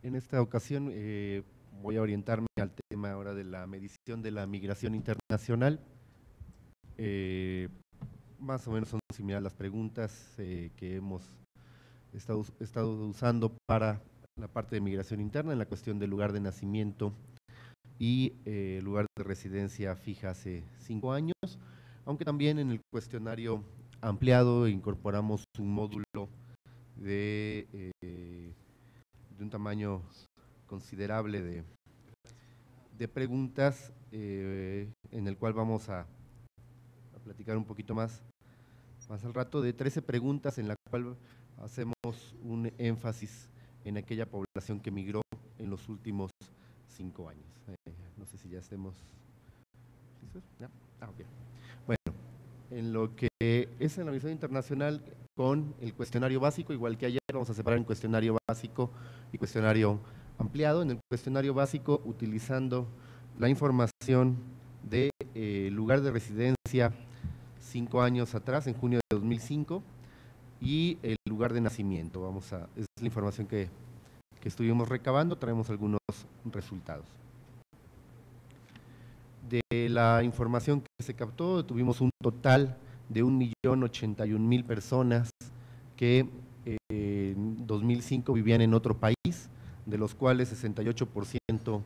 En esta ocasión voy a orientarme al tema ahora de la medición de la migración internacional. Más o menos son similares las preguntas que hemos estado usando para la parte de migración interna en la cuestión del lugar de nacimiento y lugar de residencia fija hace 5 años, aunque también en el cuestionario ampliado incorporamos un módulo de un tamaño considerable de preguntas en el cual vamos a platicar un poquito más al rato, de 13 preguntas en la cual hacemos un énfasis en aquella población que migró en los últimos 5 años. No sé si ya estemos listos. ¿No? Okay. Bueno, en lo que es en la migración internacional con el cuestionario básico, igual que ayer, vamos a separar en cuestionario básico y cuestionario ampliado. En el cuestionario básico, utilizando la información de lugar de residencia 5 años atrás, en junio de 2005, y el lugar de nacimiento. Es la información que estuvimos recabando, traemos algunos resultados. De la información que se captó, tuvimos un total de 1.081.000 personas que en 2005 vivían en otro país, de los cuales 68%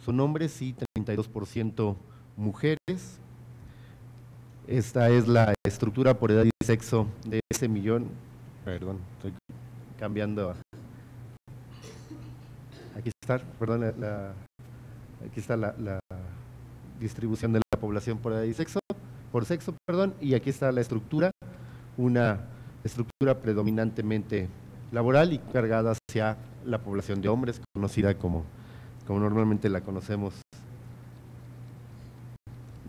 son hombres y 32% mujeres. Esta es la estructura por edad y sexo de ese millón. Perdón, estoy cambiando. Aquí está, perdón, aquí está la distribución de la población por edad y sexo, y aquí está la estructura, una estructura predominantemente laboral y cargada hacia la población de hombres, conocida como normalmente la conocemos,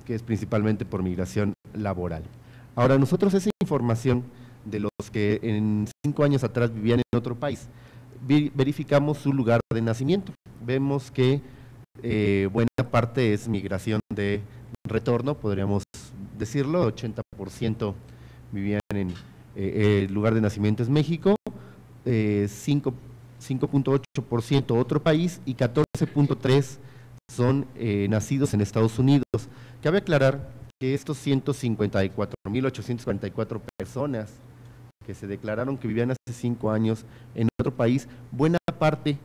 que es principalmente por migración laboral. Ahora, nosotros esa información de los que en 5 años atrás vivían en otro país, verificamos su lugar de nacimiento. Vemos que buena parte es migración de retorno, podríamos decirlo, 80% vivían en el lugar de nacimiento es México, 5.8% otro país y 14.3% son nacidos en Estados Unidos. Cabe aclarar que estos 154.844 personas que se declararon que vivían hace 5 años en otro país, buena parte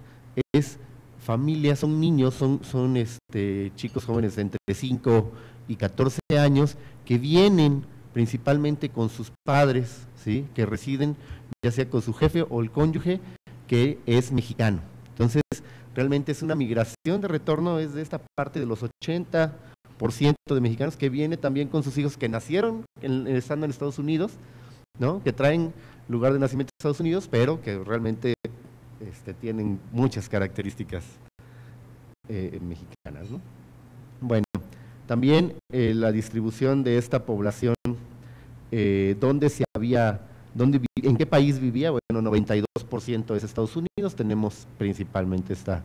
es familias, son niños, son chicos jóvenes de entre 5 y 14 años que vienen principalmente con sus padres, ¿sí?, que residen ya sea con su jefe o el cónyuge que es mexicano. Entonces, realmente es una migración de retorno, es de esta parte de los 80% de mexicanos que viene también con sus hijos que nacieron estando en Estados Unidos, ¿no?, que traen lugar de nacimiento en Estados Unidos, pero que realmente tienen muchas características mexicanas, ¿no? Bueno, también la distribución de esta población, en qué país vivía. Bueno, 92% es Estados Unidos, tenemos principalmente esta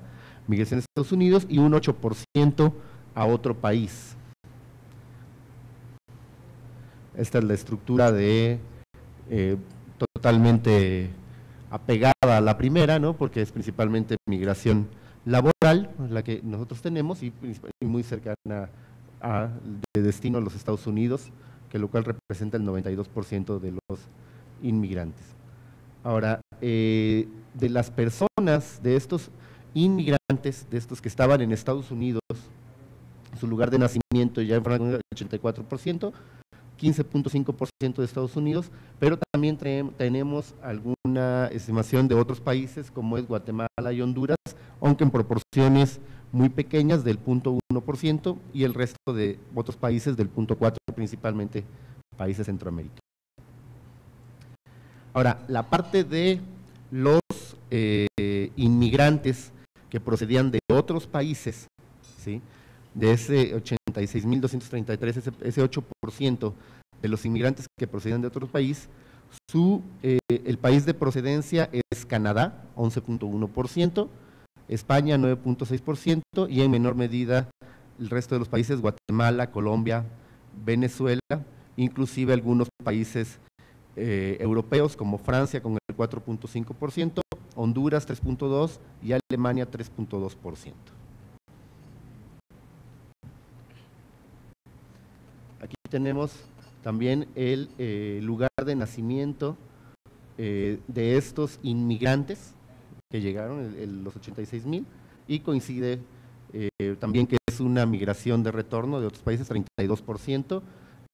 migración de Estados Unidos, y un 8% a otro país. Esta es la estructura totalmente apegada a la primera, ¿no?, porque es principalmente migración laboral, la que nosotros tenemos, y muy cercana de destino a los Estados Unidos, que lo cual representa el 92% de los inmigrantes. Ahora, de las personas, de estos inmigrantes, de estos que estaban en Estados Unidos, su lugar de nacimiento ya en el 84%, 15.5% de Estados Unidos, pero también tenemos alguna estimación de otros países como es Guatemala y Honduras, aunque en proporciones muy pequeñas del 0.1%, y el resto de otros países del 0.4%, principalmente países de Centroamérica. Ahora, la parte de los inmigrantes que procedían de otros países, ¿sí?, de ese 86.233, ese 8% de los inmigrantes que procedían de otro país, el país de procedencia es Canadá, 11.1%, España, 9.6%, y en menor medida el resto de los países, Guatemala, Colombia, Venezuela, inclusive algunos países europeos como Francia con el 4.5%, Honduras 3.2% y Alemania 3.2%. Aquí tenemos también el lugar de nacimiento de estos inmigrantes que llegaron, los 86,000, y coincide también que es una migración de retorno de otros países, 32%,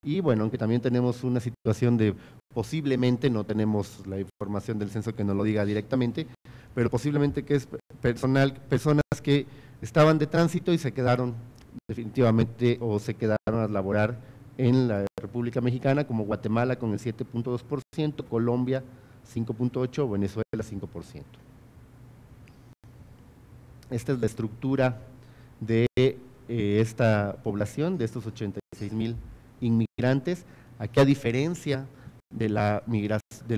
y bueno, aunque también tenemos una situación de posiblemente, no tenemos la información del censo que nos lo diga directamente, pero posiblemente que es personas que estaban de tránsito y se quedaron definitivamente o se quedaron a laborar en la República Mexicana, como Guatemala con el 7.2%, Colombia 5.8%, Venezuela 5%. Esta es la estructura de esta población, de estos 86,000 inmigrantes. Aquí, a diferencia de la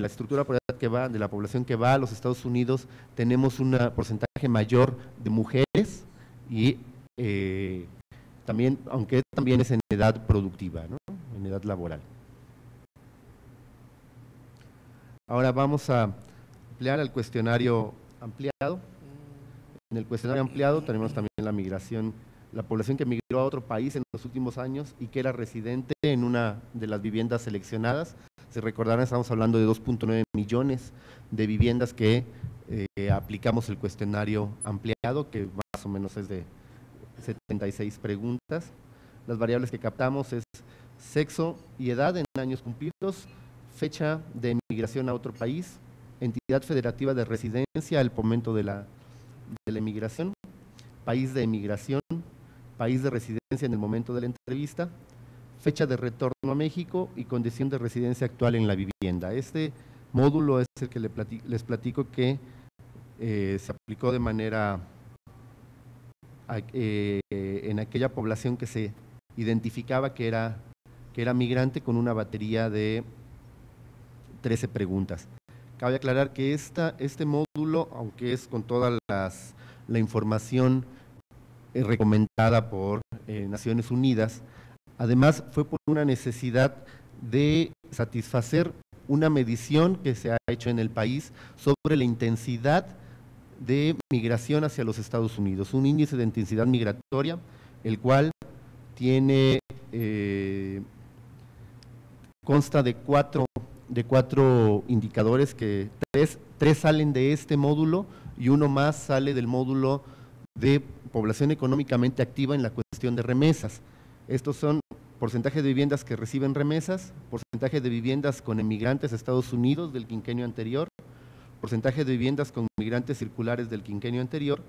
estructura que va, de la población que va a los Estados Unidos, tenemos un porcentaje mayor de mujeres y también, aunque también es en edad productiva, ¿no? En edad laboral. Ahora vamos a ampliar el cuestionario ampliado. En el cuestionario ampliado tenemos también la migración, la población que migró a otro país en los últimos años y que era residente en una de las viviendas seleccionadas. Se recordarán, estamos hablando de 2.9 millones de viviendas que aplicamos el cuestionario ampliado, que más o menos es de 76 preguntas. Las variables que captamos es sexo y edad en años cumplidos, fecha de migración a otro país, entidad federativa de residencia al momento de la emigración, país de emigración, país de residencia en el momento de la entrevista, fecha de retorno a México y condición de residencia actual en la vivienda. Este módulo es el que les platico que se aplicó de manera en aquella población que se identificaba que era migrante, con una batería de 13 preguntas. Cabe aclarar que este módulo, aunque es con toda la información recomendada por Naciones Unidas, además fue por una necesidad de satisfacer una medición que se ha hecho en el país sobre la intensidad de migración hacia los Estados Unidos, un índice de intensidad migratoria, el cual tiene, consta de cuatro indicadores, que tres salen de este módulo y uno más sale del módulo de población económicamente activa en la cuestión de remesas. Estos son porcentaje de viviendas que reciben remesas, porcentaje de viviendas con emigrantes a Estados Unidos del quinquenio anterior, porcentaje de viviendas con migrantes circulares del quinquenio anterior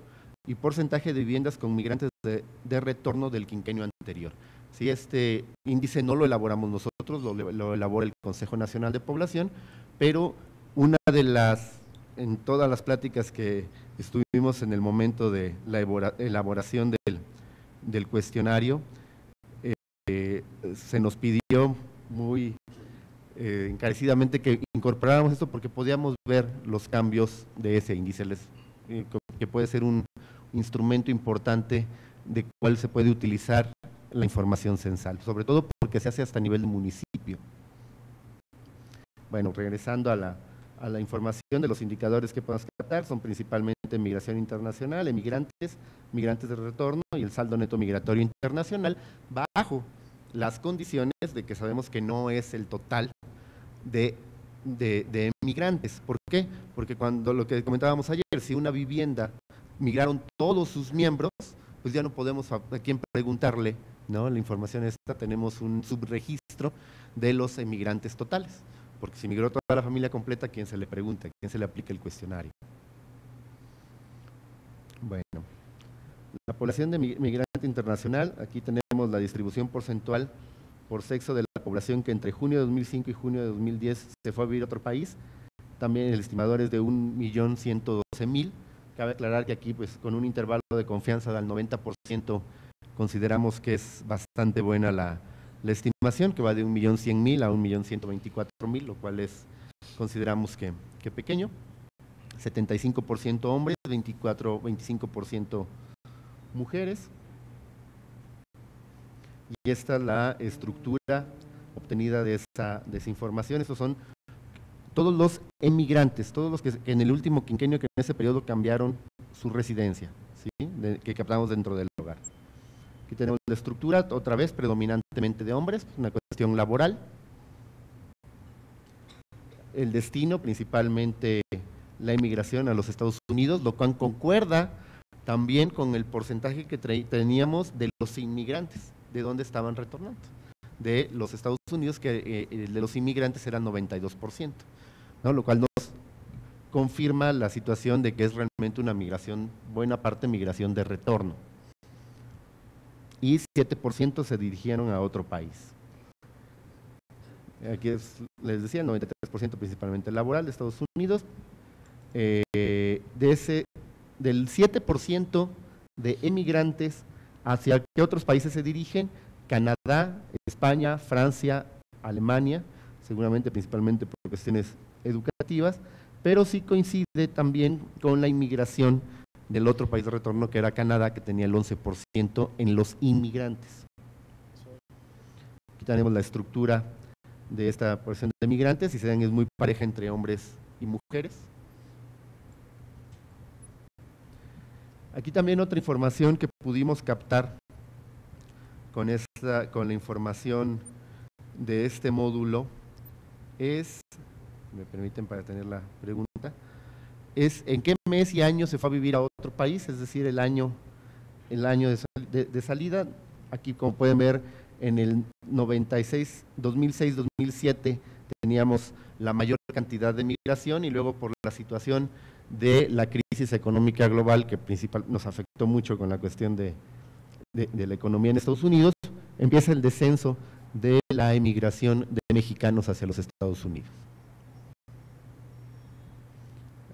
y porcentaje de viviendas con migrantes de retorno del quinquenio anterior. Si este índice no lo elaboramos nosotros, lo elabora el Consejo Nacional de Población, pero en todas las pláticas que estuvimos en el momento de la elaboración del cuestionario, se nos pidió muy encarecidamente que incorporáramos esto porque podíamos ver los cambios de ese índice, que puede ser un instrumento importante de cuál se puede utilizar la información censal, sobre todo porque se hace hasta nivel de municipio. Bueno, regresando a la información de los indicadores que podemos captar, son principalmente migración internacional, emigrantes, migrantes de retorno y el saldo neto migratorio internacional, bajo las condiciones de que sabemos que no es el total de emigrantes. ¿Por qué? Porque cuando lo que comentábamos ayer, si una vivienda migraron todos sus miembros, pues ya no podemos a quién preguntarle, ¿no? La información esta, tenemos un subregistro de los emigrantes totales, porque si migró toda la familia completa, ¿a quién se le pregunta? ¿A quién se le aplica el cuestionario? Bueno, la población de migrante internacional, aquí tenemos la distribución porcentual por sexo de la población que entre junio de 2005 y junio de 2010 se fue a vivir a otro país. También el estimador es de 1.112.000. Cabe aclarar que aquí, pues, con un intervalo de confianza del 90%, consideramos que es bastante buena la estimación, que va de 1.100.000 a 1.124.000, lo cual consideramos que pequeño. 75% hombres, 25% mujeres. Y esta es la estructura obtenida de esa información. Estos son todos los emigrantes, todos los que en el último quinquenio, que en ese periodo cambiaron su residencia, ¿sí? Que captamos dentro del hogar. Aquí tenemos la estructura, otra vez predominantemente de hombres, una cuestión laboral. El destino, principalmente la emigración a los Estados Unidos, lo cual concuerda también con el porcentaje que teníamos de los inmigrantes, de dónde estaban retornando. De los Estados Unidos, que de los inmigrantes eran 92%, ¿no? Lo cual nos confirma la situación de que es realmente una migración, buena parte migración de retorno. Y 7% se dirigieron a otro país. Aquí les decía, el 93% principalmente laboral de Estados Unidos. Del 7% de emigrantes, ¿hacia qué otros países se dirigen? Canadá, España, Francia, Alemania, seguramente principalmente por cuestiones educativas, pero sí coincide también con la inmigración del otro país de retorno, que era Canadá, que tenía el 11% en los inmigrantes. Aquí tenemos la estructura de esta porción de migrantes, y se ven, es muy pareja entre hombres y mujeres. Aquí también otra información que pudimos captar con la información de este módulo es, me permiten para tener la pregunta, es en qué mes y año se fue a vivir a otro país, es decir, el año de salida. Aquí, como pueden ver, en el 96, 2006, 2007 teníamos la mayor cantidad de migración, y luego por la situación de la crisis económica global, que nos afectó mucho con la cuestión de la economía en Estados Unidos, empieza el descenso de la emigración de mexicanos hacia los Estados Unidos.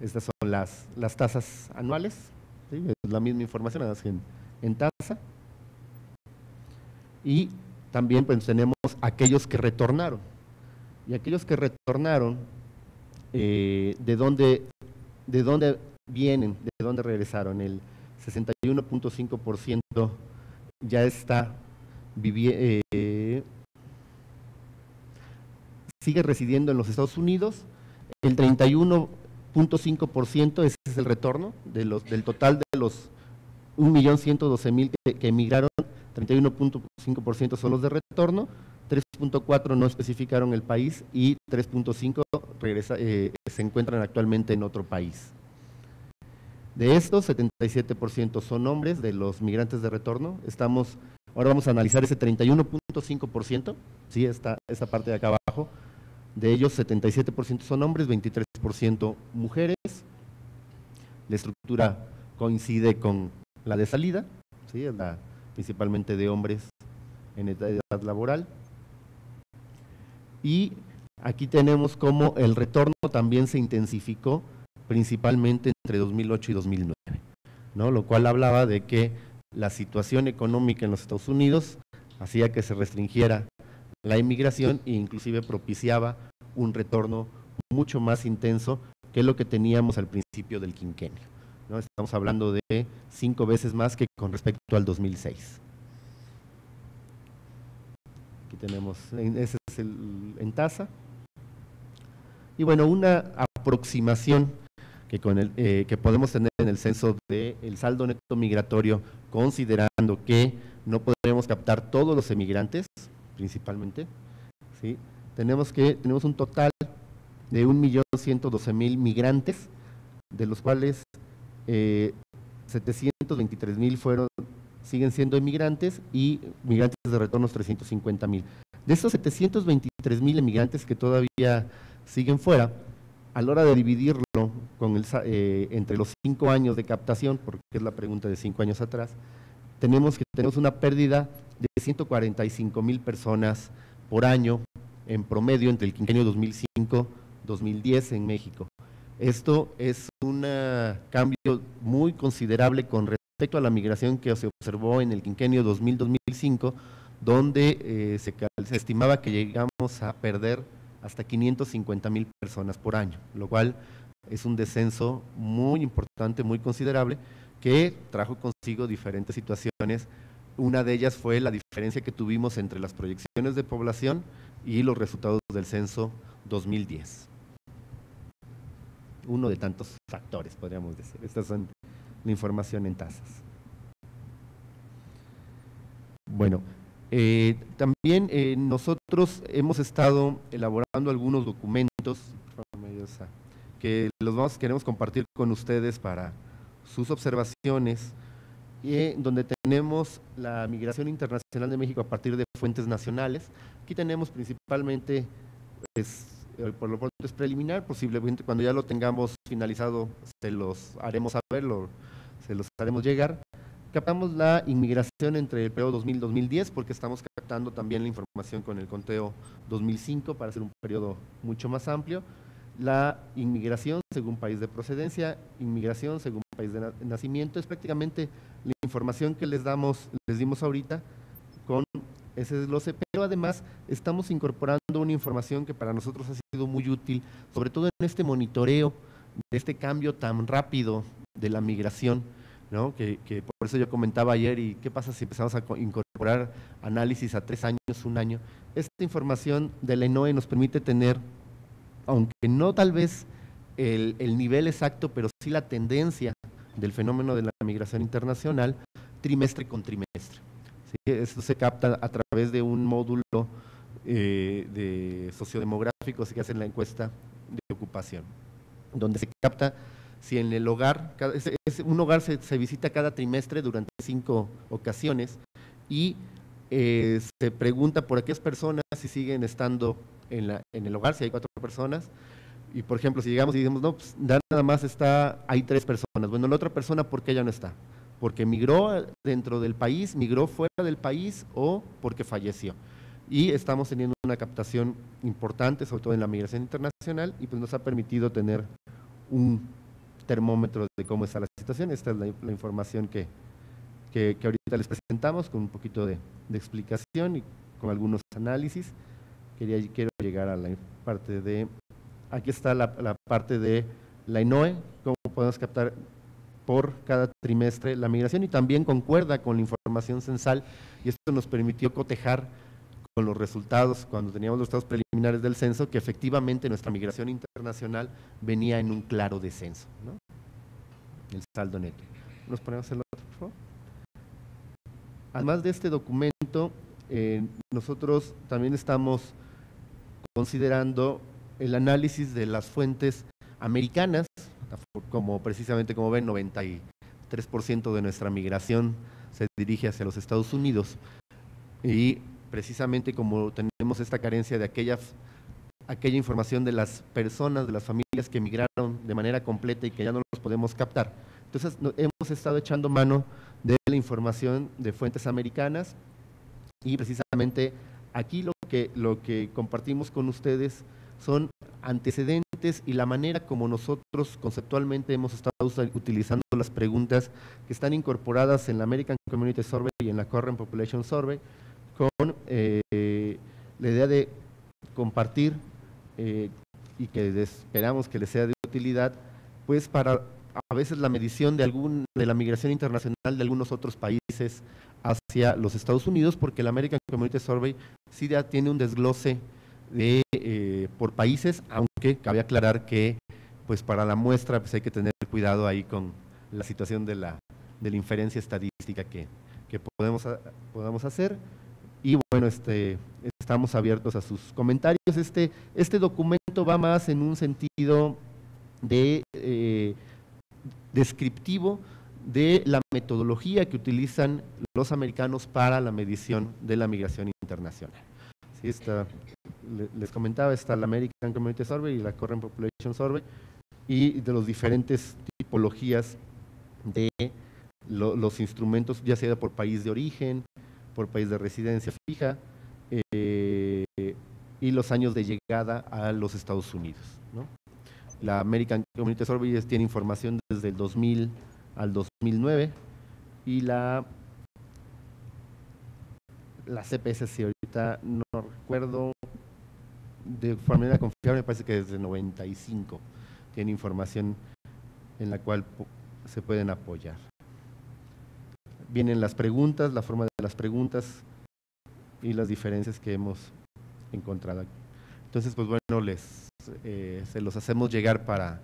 Estas son las tasas anuales, ¿sí? Es la misma información, nada más que en tasa. Y también pues tenemos aquellos que retornaron. Y aquellos que retornaron, ¿de dónde vienen? ¿De dónde regresaron? El 61.5% ya está sigue residiendo en los Estados Unidos. El 31.5%, ese es el retorno del total de los 1.112.000 que emigraron. 31.5% son los de retorno, 3.4 no especificaron el país, y 3.5 se encuentran actualmente en otro país. De estos, 77% son hombres de los migrantes de retorno. Ahora vamos a analizar ese 31.5%, ¿sí? Esa parte de acá abajo. De ellos, 77% son hombres, 23% mujeres. La estructura coincide con la de salida, ¿sí? Principalmente de hombres en edad laboral. Y aquí tenemos cómo el retorno también se intensificó, principalmente entre 2008 y 2009, ¿no? Lo cual hablaba de que la situación económica en los Estados Unidos hacía que se restringiera la inmigración, e inclusive propiciaba un retorno mucho más intenso que lo que teníamos al principio del quinquenio, ¿no? Estamos hablando de 5 veces más que con respecto al 2006. Aquí tenemos, ese es en tasa. Y bueno, una aproximación que podemos tener en el censo del saldo neto migratorio, considerando que no podremos captar todos los emigrantes, principalmente, ¿sí? Tenemos un total de 1.112.000 migrantes, de los cuales 723.000 siguen siendo emigrantes, y migrantes de retorno 350.000. De esos 723.000 emigrantes que todavía siguen fuera, a la hora de dividirlo entre los 5 años de captación, porque es la pregunta de 5 años atrás, tenemos una pérdida de 145.000 personas por año en promedio entre el quinquenio 2005-2010 en México. Esto es un cambio muy considerable con respecto a la migración que se observó en el quinquenio 2000-2005, donde se estimaba que llegamos a perder hasta 550.000 personas por año, lo cual es un descenso muy importante, muy considerable, que trajo consigo diferentes situaciones. Una de ellas fue la diferencia que tuvimos entre las proyecciones de población y los resultados del censo 2010. uno de tantos factores, podríamos decir. Estas son la información en tasas. Bueno, también nosotros hemos estado elaborando algunos documentos que queremos compartir con ustedes para sus observaciones, donde tenemos la migración internacional de México a partir de fuentes nacionales. Aquí tenemos principalmente, por lo pronto es preliminar, posiblemente cuando ya lo tengamos finalizado se los haremos saber, se los haremos llegar. Captamos la inmigración entre el periodo 2000-2010 porque estamos captando también la información con el conteo 2005 para hacer un periodo mucho más amplio. La inmigración según país de procedencia, inmigración según país de nacimiento, es prácticamente la información que les dimos ahorita con ese desglose, pero además estamos incorporando una información que para nosotros ha sido muy útil, sobre todo en este monitoreo de este cambio tan rápido de la migración, ¿no? Que por eso yo comentaba ayer, y qué pasa si empezamos a incorporar análisis a 3 años, 1 año. Esta información de la INOE nos permite tener, aunque no tal vez el nivel exacto, pero sí la tendencia del fenómeno de la migración internacional trimestre con trimestre. ¿Sí? Esto se capta a través de un módulo de sociodemográficos que hacen la encuesta de ocupación, donde se capta si en el hogar, un hogar se visita cada trimestre durante 5 ocasiones y se pregunta por aquellas personas si siguen estando en el hogar, si hay 4 personas, y por ejemplo, si llegamos y decimos, no, pues nada más hay 3 personas, bueno, la otra persona, ¿por qué ya no está? ¿Porque migró dentro del país, migró fuera del país o porque falleció? Y estamos teniendo una captación importante, sobre todo en la migración internacional, y pues nos ha permitido tener un termómetro de cómo está la situación. Esta es la información que ahorita les presentamos con un poquito de explicación y con algunos análisis. Quiero llegar a la parte de, aquí está la parte de la INOE, cómo podemos captar por cada trimestre la migración, y también concuerda con la información censal, y esto nos permitió cotejar con los resultados, cuando teníamos los estados preliminares del censo, que efectivamente nuestra migración internacional venía en un claro descenso, ¿no? El saldo neto. ¿Nos ponemos el otro, por favor? Además de este documento, nosotros también estamos considerando el análisis de las fuentes americanas, precisamente como ven, 93% de nuestra migración se dirige hacia los Estados Unidos, y precisamente como tenemos esta carencia de aquella información de las personas, de las familias que emigraron de manera completa y que ya no los podemos captar, entonces hemos estado echando mano de la información de fuentes americanas, y precisamente aquí lo que compartimos con ustedes son antecedentes y la manera como nosotros conceptualmente hemos estado utilizando las preguntas que están incorporadas en la American Community Survey y en la Current Population Survey, con la idea de compartir y que esperamos que les sea de utilidad, pues para a veces la medición de la migración internacional de algunos otros países hacia los Estados Unidos, porque la American Community Survey sí ya tiene un desglose por países, aunque cabe aclarar que pues para la muestra pues hay que tener cuidado ahí con la situación de la inferencia estadística que podamos hacer. Y bueno, estamos abiertos a sus comentarios. Este documento va más en un sentido de descriptivo de la metodología que utilizan los americanos para la medición de la migración internacional. Sí, les comentaba, está la American Community Survey y la Current Population Survey, y de las diferentes tipologías de los instrumentos, ya sea por país de origen, por país de residencia fija, y los años de llegada a los Estados Unidos, ¿no? La American Community Survey tiene información desde el 2000 al 2009, y la CPS, si ahorita no recuerdo de manera confiable, me parece que desde el 95 tiene información en la cual se pueden apoyar. Vienen las preguntas, la forma de las preguntas y las diferencias que hemos encontrado aquí. Entonces, pues bueno, se los hacemos llegar para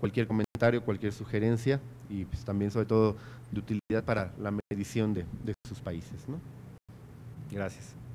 cualquier comentario, cualquier sugerencia y pues también sobre todo de utilidad para la medición de sus países, ¿no? Gracias.